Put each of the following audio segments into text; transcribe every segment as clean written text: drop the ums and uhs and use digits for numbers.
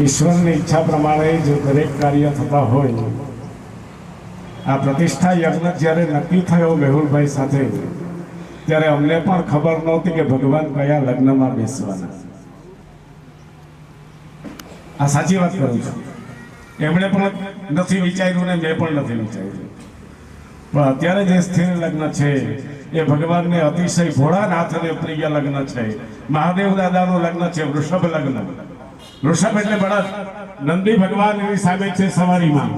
ઈશ્વરની ઈચ્છા પ્રમાણે જો દરેક કાર્ય થતા હોય, આ પ્રતિષ્ઠા યજ્ઞ જ્યારે નક્કી થયો મેહુલભાઈ સાથે, ત્યારે અમને પણ ખબર નહોતી કે ભગવાન કયા લગ્નમાં બેસવાના. આ સાચી વાત કરું છું. એમણે પણ નથી વિચાર્યું ને મેં પણ નથી વિચાર્યું. પણ અત્યારે જે સ્થિર લગ્ન છે એ ભગવાનને અતિશય ભોળાનાથને પ્રિય લગ્ન છે. મહાદેવ દાદાનું લગ્ન છે, વૃષભ લગ્ન. વૃષભ એટલે બળદ. નંદી ભગવાન એની સામે છે સવારીમાં.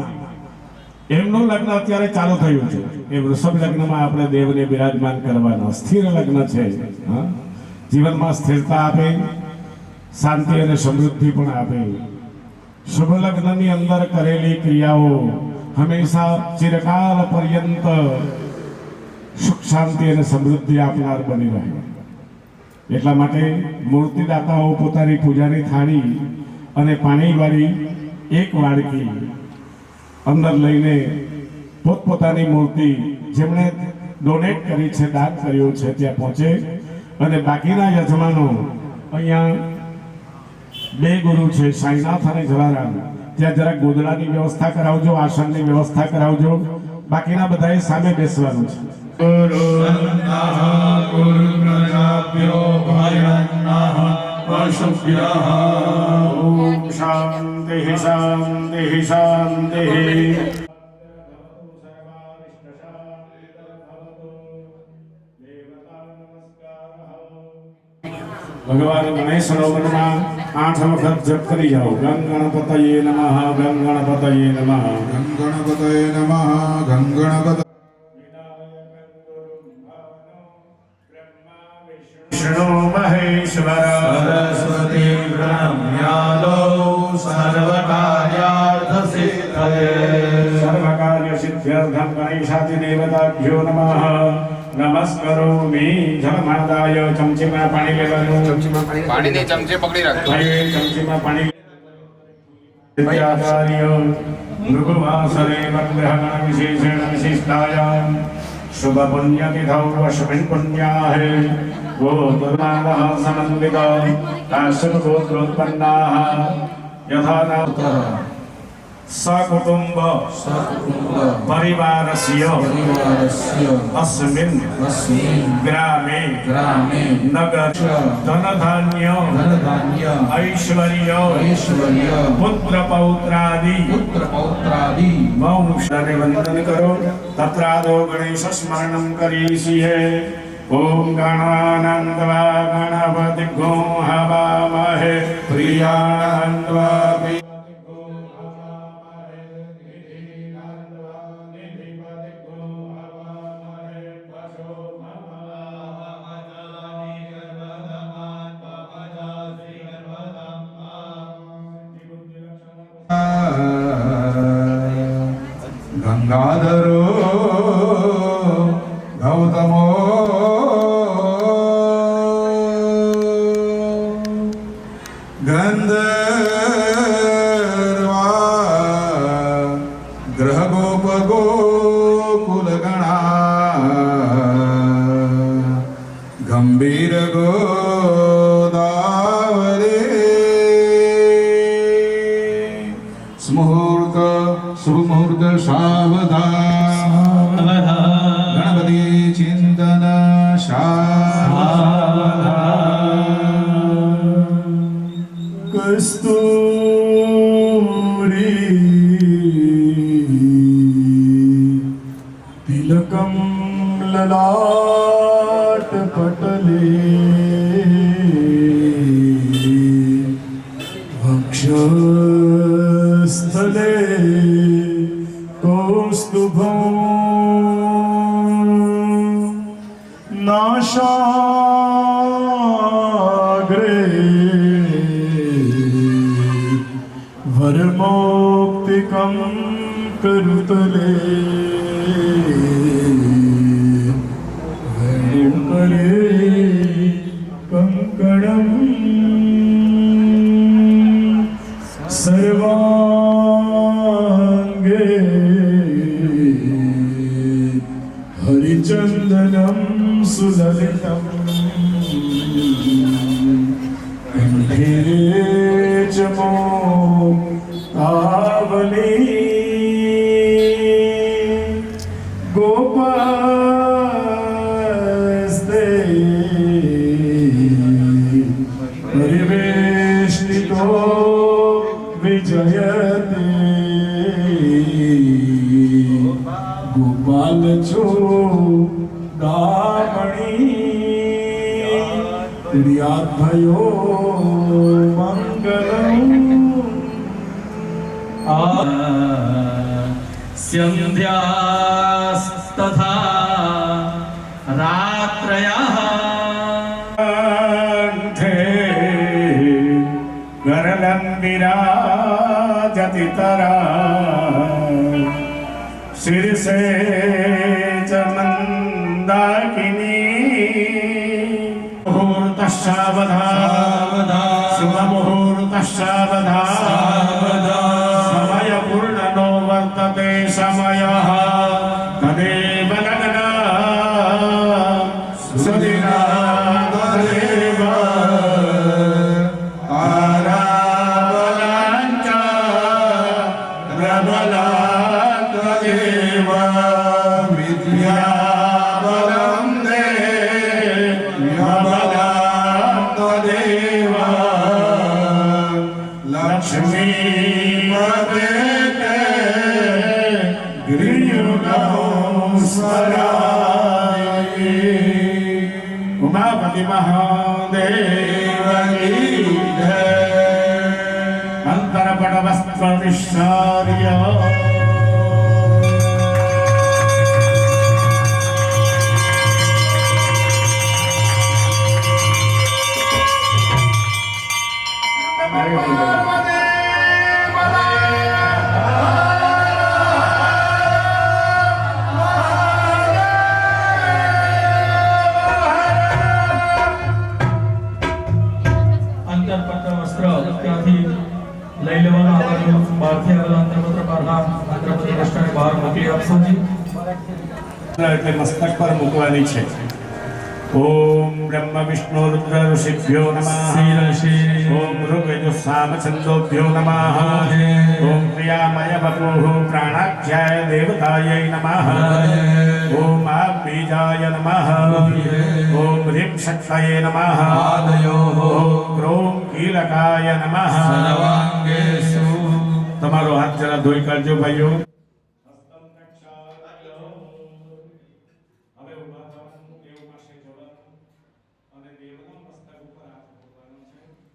એમનું લગ્ન અત્યારે ચાલુ થયું છે. એ વૃષભ લગ્નમાં આપણે દેવને બિરાજમાન કરવાના. સ્થિર લગ્ન છે. જીવનમાં સ્થિરતા આપે, શાંતિ અને સમૃદ્ધિ પણ આપે. શુભ લગ્નની અંદર કરેલી ક્રિયાઓ હંમેશા ચિરકાલ પર્યંત સુખ શાંતિ અને સમૃદ્ધિ આપનાર બની રહે. એટલા માટે મૂર્તિદાતાઓ પોતાની પૂજાની થાળી અને પાણીવાળી એક વાડકી અંદર લઈને પોતપોતાની મૂર્તિ જેમણે ડોનેટ કરી છે, દાન કર્યું છે, ત્યાં પહોંચે. અને બાકીના યજમાનો અહીંયા બે ગુરુ છે, સાઈનાથ અને જલારામ, ત્યાં જરાક ગોદડાની વ્યવસ્થા કરાવજો, આસનની વ્યવસ્થા કરાવજો. બાકીના બધાએ સામે બેસવાનું છે. શાંતિ શાંતિ શાંતિ. ભગવાન ગણેશ સરોવરમાં 8 વખત જપ કરી જાઓ. ગં ગણપતયે નમઃ, ગં ગણપતયે નમઃ, ગં ગણપતયે નમઃ, ગં ગણપત વિષ્ણુ મહેશ્વર સરસ્વતી બ્રહ્મ્યાદો સર્વકાર્યાર્થ સિદ્ધયે સર્વકાર્ય સિદ્ધ્યર્થમ ગણેશાતિ દેવતાભ્યો નમઃ. નમસ્કરોમિ. જલમાદાય ચમચીમાં પાણી લેવાનું. પાણીની ચમચી પકડી રાખજો. ચમચીમાં પાણી. આચાર્ય ભૃગુવાસરે વગ્રહણ વિશેષણ વિશિષ્ટાયામ શુભ પુણ્યતિથૌ અશ્વિન પુણ્યાહે ગોત્રનામઃ સમન્વિત કાશ્યપ ગોત્રોત્પન્નાઃ યથા સકુટુંબ પરિવારસ્ય અસ્મિન ગ્રામે નગર ધનધાન્ય ઐશ્વર્ય પુત્ર પૌત્રાદિ વંશને વંદન કરો. તત્રાદો ગણેશ સ્મરણમ કરીષીહે. ઓમ ગણાનંદવા ગણપતિર્ગો હવામહે પ્રિયાનંદવા. ગંગાધરો ગૌતમો ગંધર્વા ગ્રહ ગોપ ગોકુલ ગણા ગંભીર ગોદાવરે સ્મુહૂર્ત શુભ મુહૂર્ત સાવધાન ગણપતિ ચિંતન કસ્તુરી તિલકમ લલાટ પટલે વક્ષસ્થલે કૌસ્તુભં નાશાગ્રે વરમૌક્તિકં કરુતલે વેણુકરે કંકણમ સર્વાંગે હરિચંદનમ સુલલિતમ કંઠે ચ गोपास्ते परिवेष्टितो विजयते गोपाल छो गामणी प्रियात भयो मंगलम संध्यास्तथा रात्रयः गरलं विराजति तरा शीर्षे च मन्दाकिनी मुहूर्तः सावधान शुभमुहूर्तः सावधान समयपूर्णनो वर्तते समयः तदेव गगना सुदिना तदेव आरावलाञ्च प्रबलात् तदेव विद्याबलं देवबलात् तदेव लक्ष्मीपते गिरियुगंस्मरामि उमापति महादेव की जय अंतरपटवस्त्रनिश्चार्य અંતરપત્ર વસ્ત્ર ત્યાંથી લઈ લેવામાં આવેલું બહારથી આવેલા અંતરપત્ર બહારના અંતરપત્ર વસ્ત્રને બહાર મોકલી આપશો જી એટલે મસ્તક પર મૂકવાની છે ઓમ બ્રહ્મ વિષ્ણુ રુદ્ર ઋષિભ્યો નમઃ ઓમ ઋગ્વેદો સામછંદોભ્યો નમઃ ઓમ પ્રિયામય વપુઃ પ્રાણાખ્યાય દેવતાય નમઃ ઓમ બીજાય નમઃ ઓમ હ્રીં શક્તયે નમઃ ઓમ ક્રોમ કીલકાય નમઃ તમારો હાથ જરા ધોઈ કાઢજો ભાઈઓ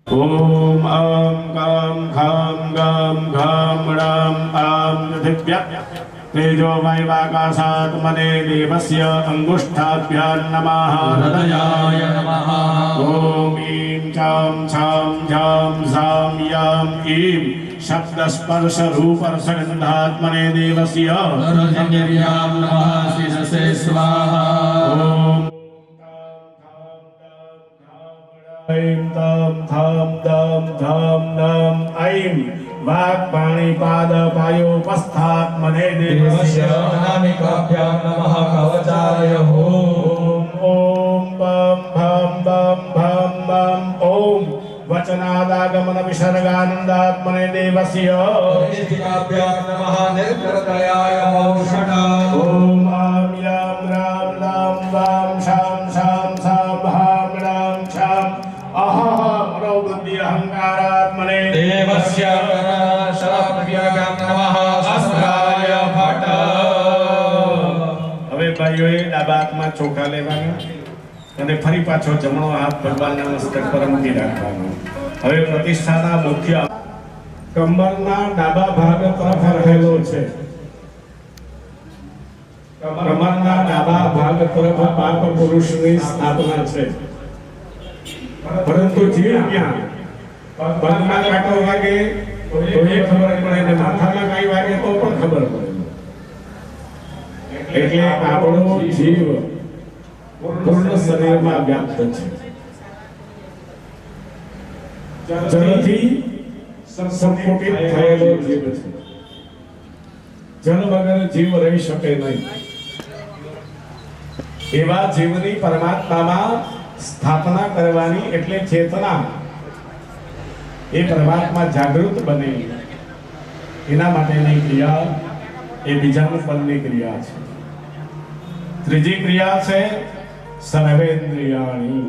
ओम आम काम खाम गाम घाम राम आम पृथिव्या तेजो वायुवाकाशात् मने देवस्य अंगुष्ठाभ्यां नमः હૃદયાય નમઃ ओम ईं चां छां झां झां यां ईं शब्दस्पर्श रूपरसगन्धात्मने देवस्य નરજન્યર્યામ નમઃ શિરસે સ્વાહા ओम ऐं तां धां दां धां नां ऐं वाक्पाणि पाद पायोपस्थात्मने देवस्य અનામિકાભ્યામ નમઃ કવચાય ॐ ॐ पं भं बं भं बं ॐ वचनादागमन विसर्गानन्दात्मने देवस्य નિષ્ઠિકાભ્યામ નમઃ નિર્ગ્રતયાય મૌષણ ॐ आं यां रां लां वां शां शां सां हां रां शां अहं रौद्री अहंकारात्मने દેવસ્ય શરાભ્યામ નમઃ અસ્ત્રાય ફટ હવે ભાઈઓએ ડાબા હાથમાં ચોખા લેવાના અને ફરી પાછો જમણો હાથ ભગવાનના મસ્તક પર મૂકી રાખવાનો હવે પ્રતિષ્ઠાના મુખ્ય કમરના ડાબા ભાગ તરફ રહેલો છે કમરના ડાબા ભાગ તરફ પાપ પુરુષની સ્થાપના છે પરંતુ જે ત્યાં પગમાં કાંટો વાગે તો એ ખબર પડે ને માથામાં કાંઈ વાગે તો પણ ખબર પડે એટલે આપણો જીવ પૂર્ણ શરીરમાં વ્યાપ્ત છે જળથી સંપોટિત થયેલો જીવ છે જળ વગર જીવ રહી શકે નહીં એવા જીવની પરમાત્મામાં સ્થાપના કરવાની એટલે ચેતના એ પરમાત્મા જાગૃત બને એના માટેની ક્રિયા એ બીજાનું પદની ક્રિયા છે. ત્રીજી ક્રિયા છે સર્વેન્દ્રિયાણી.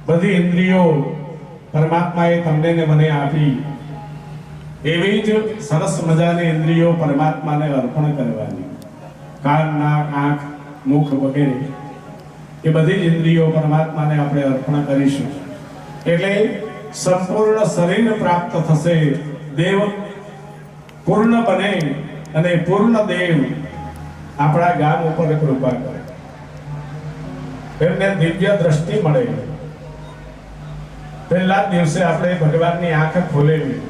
બધી ઇન્દ્રિયો પરમાત્માએ તમને ને મને આપી, એવી જ સરસ મજાની ઇન્દ્રિયો પરમાત્માને અર્પણ કરવાની. કાન, નાક, આંખ, મુખ વગેરે એ બધી જ ઇન્દ્રિયો પરમાત્માને આપણે અર્પણ કરીશું એટલે સંપૂર્ણ શરીર પ્રાપ્ત થશે. દેવ પૂર્ણ બને અને પૂર્ણ દેવ આપણા ગામ ઉપર કૃપા કરે, એમને દિવ્ય દ્રષ્ટિ મળે. પહેલા જ દિવસે આપણે ભગવાનની આંખ ખોલેલી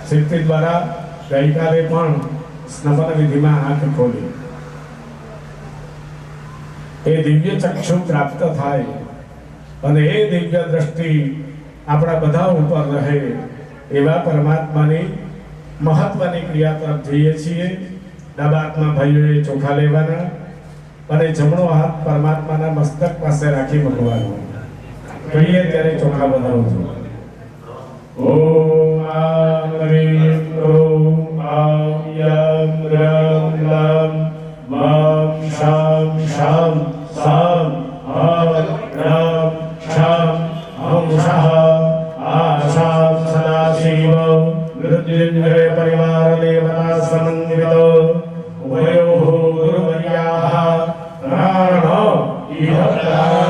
શક્તિ દ્વારા ગઈકાલે પણ સ્નપન વિધિમાં આંખ ખોલી. એ દિવ્ય ચક્ષુ પ્રાપ્ત થાય અને એ દિવ્ય દ્રષ્ટિ આપણા બધા ઉપર રહે એવા પરમાત્માની મહત્વની ક્રિયા તરફ જઈએ છીએ. ડાબા હાથમાં ભાઈઓએ ચોખા લેવાના અને જમણો હાથ પરમાત્માના મસ્તક પાસે રાખી મૂકવાનો. કહીએ ત્યારે ચોખા બનાવજો. ઓમ આમ રીમ ઓમ આમ યમ રમ લમ વામ શામ શામ સામ હમ રમ શામ હંસઃ આશામ સદાશિવ મૃત્યુંજય પરિવાર દેવતા સમન્વિતો ઉભયોઃ ગુરુવર્યાઃ પ્રાણો ઇહ પ્રાણઃ.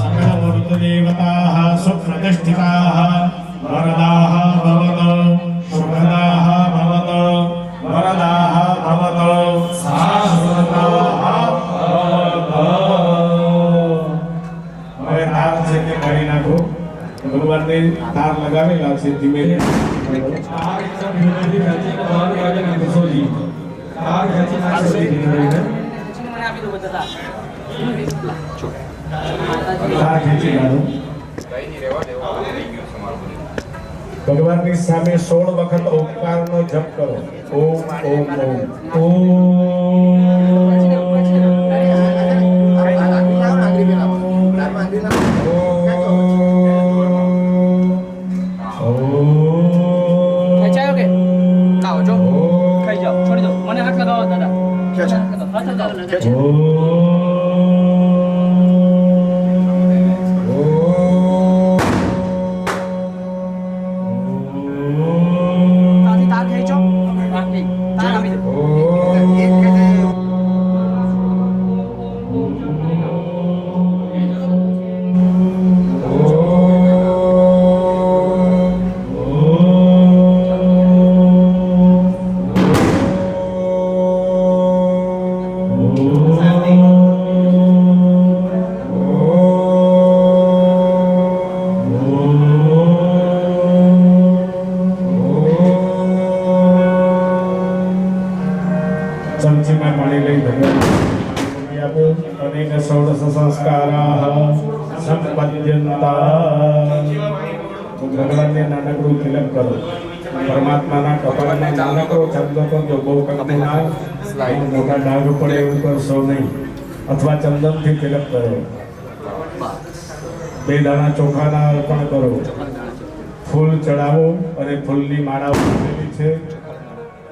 सकलमूर्तिदेवताः सुप्रतिष्ठिताः वरदाः भवतु शुभदाः भवतु वरदाः भवतु शाश्वताः भवतु। હવે તાર છે તે કાઢી નાખો. ભગવાનને તાર લગાવેલા છે ધીમે આ એકદમ ધીમેથી ખેંચીને બહાર કાઢી નાખશો જી. આ ખેંચી નાખશો ધીમે. તાર ખેંચી કાઢો. કઈ નહીં રહેવા દેવો થઈ ગયું છે મારું બધું. ભગવાનની સામે 16 વખત ઓમકારનો જપ કરો. ઓમ ઓમ ઓમ ખેંચાયો કે આવો જો ખાઈ જાઓ છોડી દો મને હાથ લગાવો દાદા હાથ લગાવો તાથી તાર ખેંચો તાર આપી દો ચમચીમાં પાણી લઈ ભગવાન આપો. અનેક ષોડશ સંસ્કારાઃ સંપદ્યન્તા. ભગવાનને નાનકડું તિલક કરો. પરમાત્માના કપાળમાં નાનકડો ચંદન કરજો. બહુ કંકુ ના મોટા ડાઘ પડે એવું કરશો નહીં. અથવા ચંદનથી તિલક કરો. 2 દાણા ચોખાના અર્પણ કરો. ફૂલ ચડાવો અને ફૂલની માળા ઉભેલી છે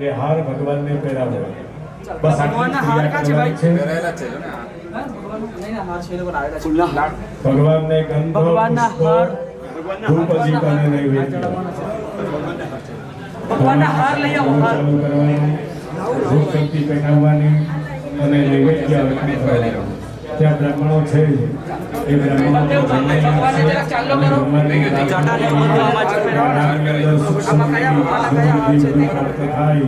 એ હાર ભગવાનને પહેરાવો. બસ ભગવાનના હાર કાં છે ભાઈ? રહેલા જ છે જો ને આ. નહીં ના હાર છે એ લોકો આવેલા છે ભગવાનને ગંધ ભગવાનના હાર ધૂપ દીપ અને નૈવેદ્ય ભગવાનના હાર લઈ આવો હાર ચાલુ કરવાનું. ધૂપ કંઠી પહેરાવવાની અને નૈવેદ્ય અર્પણ કરવાનું. ત્યાં બ્રાહ્મણો છે એ બ્રાહ્મણો ભગવાનની સુખ સમૃદ્ધિ પ્રાપ્ત થાય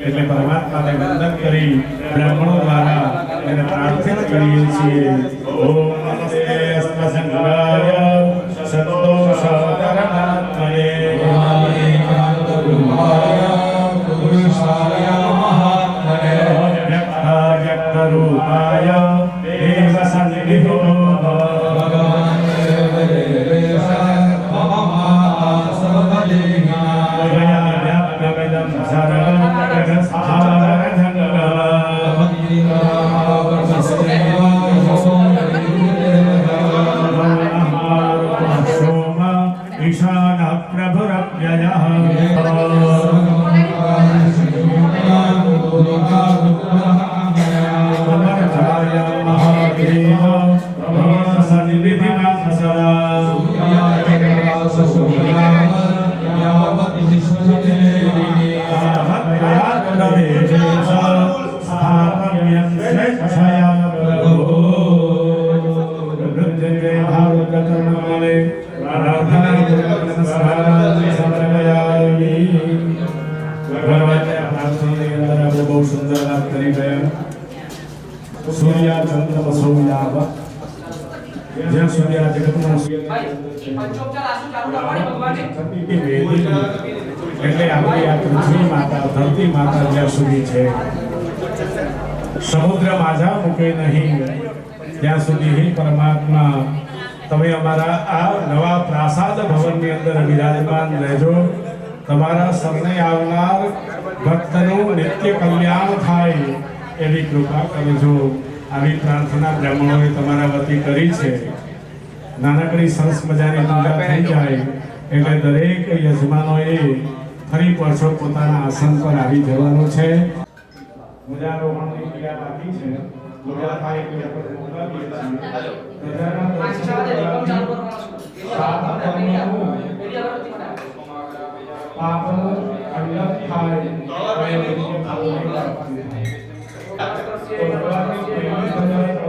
એટલે પરમાત્માને વંદન કરી બ્રાહ્મણો દ્વારા એને પ્રાર્થિત કરીએ છીએ. ઓમ નમસ્તે સ્મસંગાય સંતોષકરણાત્મને વ્યક્તરૂપાય દેવ સન્નિધિતો ईशान प्रभुरव्ययः अमरजाय महादेव सन्निधिमां सदा स्थापयं स्वेच्छया प्रभो मृत्युंजय भारतचरणमले प्रार्थना समर्पयामि. ભગવાનને પ્રાર્થનાની અંદર આપણે બહુ સુંદર વાત કરી ગયા. સૂર્યા ચંદ્ર વસોયાવ. જ્યાં સૂર્ય જગતના પંચોપચાર આસુ ચાલુ રાખવાની ભગવાને એટલે આપણી આ પૃથ્વી માતા ધરતી માતા જ્યાં સુધી છે સમુદ્ર માઝા મૂકે નહીં ત્યાં સુધી હે પરમાત્મા તમે અમારા આ નવા પ્રાસાદ ભવનની અંદર વિરાજમાન રહેજો. તમારા શરણે આવનાર ભક્તનું નિત્ય કલ્યાણ થાય એવી કૃપા કરજો. આવી પ્રાર્થના બ્રાહ્મણોએ તમારા વતી કરી છે. નાનકડી સરસ મજાની પૂજા થઈ જાય એટલે દરેક યજમાનોએ ફરી પાછો પોતાના આસન પર આવી જવાનું છે. ધ્વજારોહણની ક્રિયા બાકી છે. ધ્વજા થાય એટલે આપણે મોકલાવીએ છીએ. ધ્વજાના દર્શન પાપનું ખંડન થાય તો ભગવાનની પહેલી ધ્વજા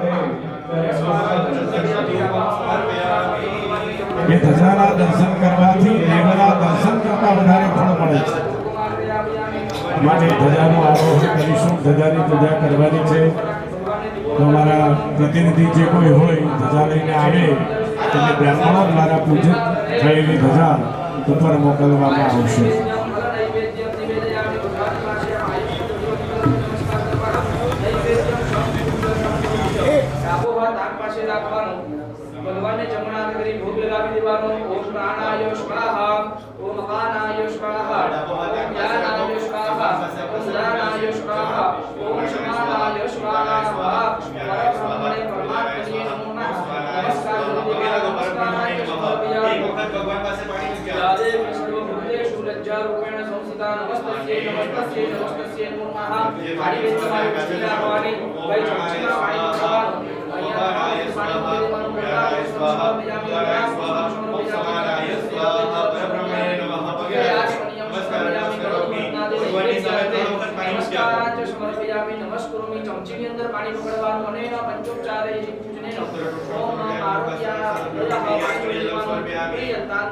દેવના દર્શન કરવાથી દેવના દર્શન કરતા વધારે ફળ મળે છે. માટે ધજાનું આરોહણ કરીશું. ધજાની પૂજા કરવાની છે. તો મારા પ્રતિનિધિ જે કોઈ હોય ધજા લઈને આવે એટલે બ્રાહ્મણો દ્વારા પૂજન થયેલી ધજા ઉપર મોકલવામાં આવશે. ભગવાનને જમણા હાથે કરી ભોગ લગાવી દેવાનો. ઓમ પ્રાણાય સ્વાહા, ઓમ અપાનાય સ્વાહા, ઓમ જ્ઞાનાય સ્વાહા, ઓમ દાનાય સ્વાહા, ઓમ સમાનાય સ્વાહા. પરબ્રહ્મણે પરમાત્મને નમો નમઃ. નમસ્કાર ગુરુદેવ નમસ્કારાય સમર્પયામિ. યાદે વિષ્ણુભૂતેષુ લજ્જારૂપેણ સંસ્થિતા નમસ્તસ્યૈ નમસ્તસ્યૈ નમસ્તસ્યૈ નમો નમઃ. પાણી વેચવામાં વિષ્ણુ રાખવાની. ભાઈ ચમચીમાં પાણી મૂકવાનું. અહીંયા પાણી મૂકવાનું. ચમચીની અંદર પાણી પકડવાનું અને પંચોપચારે પૂજનેનો ઓમ પાર્વત્યા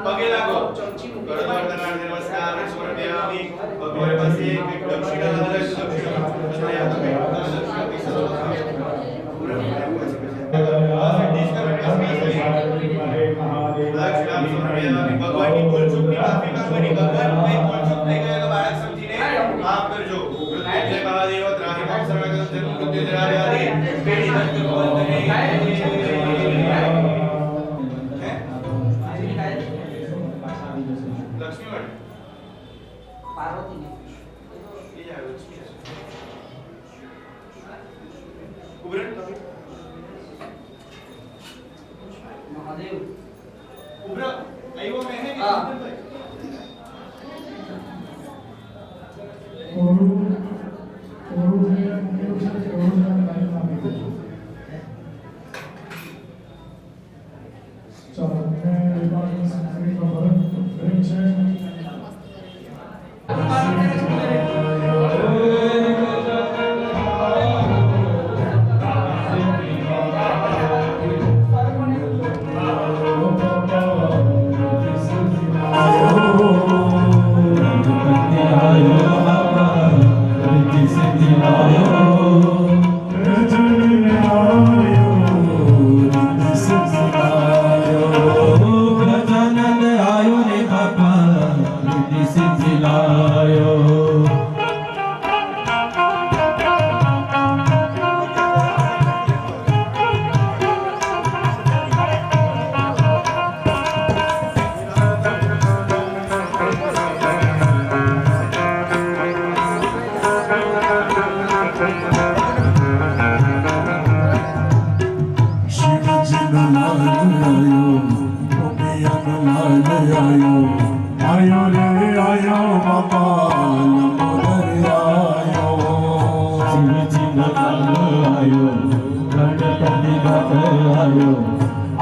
પગે લાગો. ચમચી મૂકી નમસ્કાર સમર્પયામિ. ભગવાન પાસે ભગવાન ની ભૂલ ચૂકની માફી માંગવાની. ભગવાન કોઈ ભૂલ ચૂક થઈ ગયો તો બાળક સમજીને માફ કરજો. મૃત્યુંજય મહાદેવ ત્રાહિ મામ સર્વગત જન્મ મૃત્યુંજય આદિ પેઢી દત્ત ભગવંતને લક્ષ્મી વડ પાર્વતી એ જાય લક્ષ્મી ઉબરે મહાદેવ ઉબરે આયો મે હે હા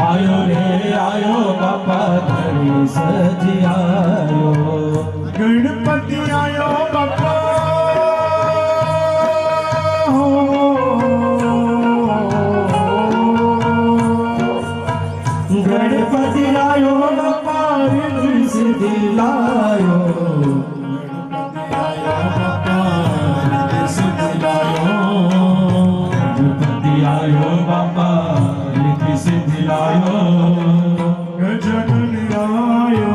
आयो रे आयो बापा धरी सजी आयो गणपति आयो बापा गणपति आयो बापा रिद्धि सिद्धि लायो गणपति आयो बापा रिद्धि सिद्धि लायो गजानन आयो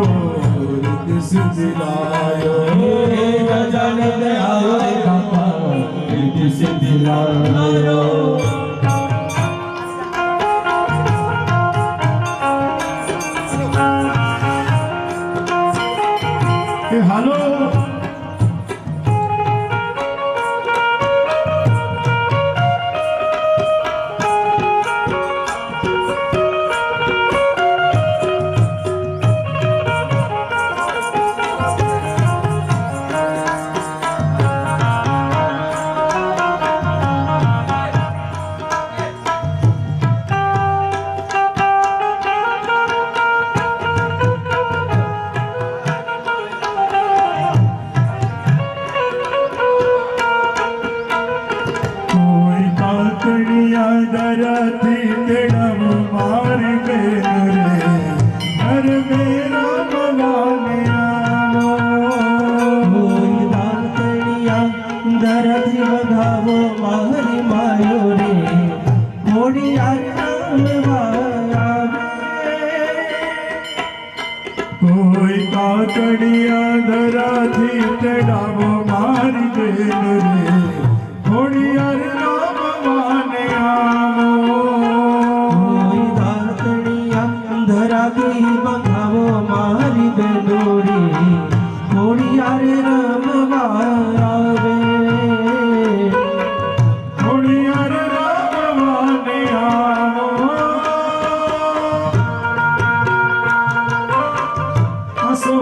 रिद्धि सिद्धि लायो गजानन आयो रे बापा रिद्धि सिद्धि लायो हालो दरती तेड़म मार गए रे घर मेरा ખોડિયાર કોઈ કાકડિયા ધરાથી ચડાવો મારી બેન રે ખોડિયાર રામવાને આવો કોઈ દાતણિયા ધરાથી બંધાવો મારી બેડોરી ખોડિયાર રમવા આવે ખોડિયાર રામવાને આવો આસો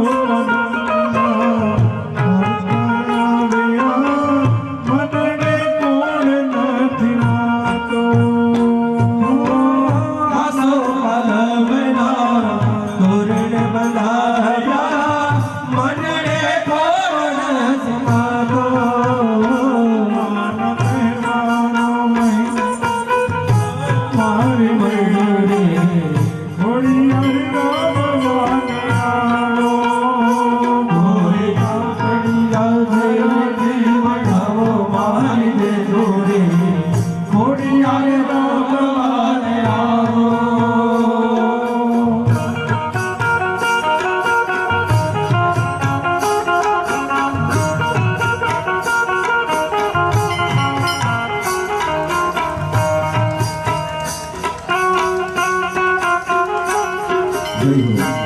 મનને કોણ નથી માતો આસો પાલવના તોરણ બંધાવ્યા મનડે કોણ સમાતો મારી મયુરી ખોડિયાર રામવાને આવો કોઈ કાકડિયા ધરાથી બંધાવો મારી બેડોરી ખોડિયાર રમવાને આવો જય હો